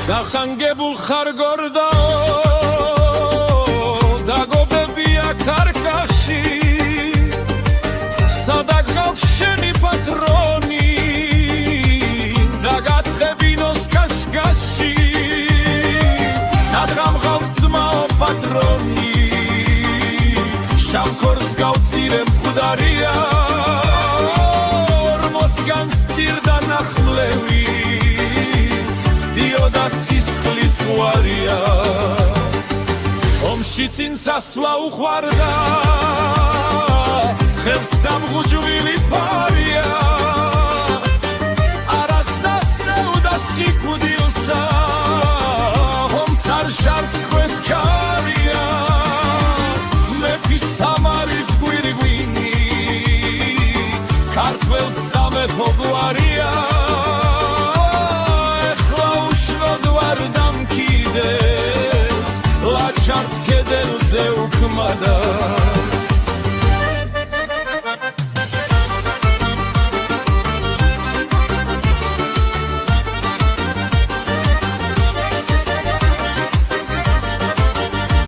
დახანგებულ ხარ გორდაო დაგობებია ქარქაში სადაც ხავს შენი პატრონი დაგაცხებინოს კაშკაში სადღამ ხავს ძმაო პატრონი შამქორს გავწირე მკვდარია ორმოცგან სტირდა ნახმლევი სტიო და სისხლის ზღვარია ომში წინ სასვლა უყვარდა ხელთ დამღუჯვილი ფარია არას დასნევდა სიკვდილსა ომს არ ჟარს ხვეს ქარია მეფის თამარის გვირგვინი ქართველ სამეფო გვარია ეხლა უშნოდ ვარ დამკიდეს ლაჩართ კედელზე უქმადა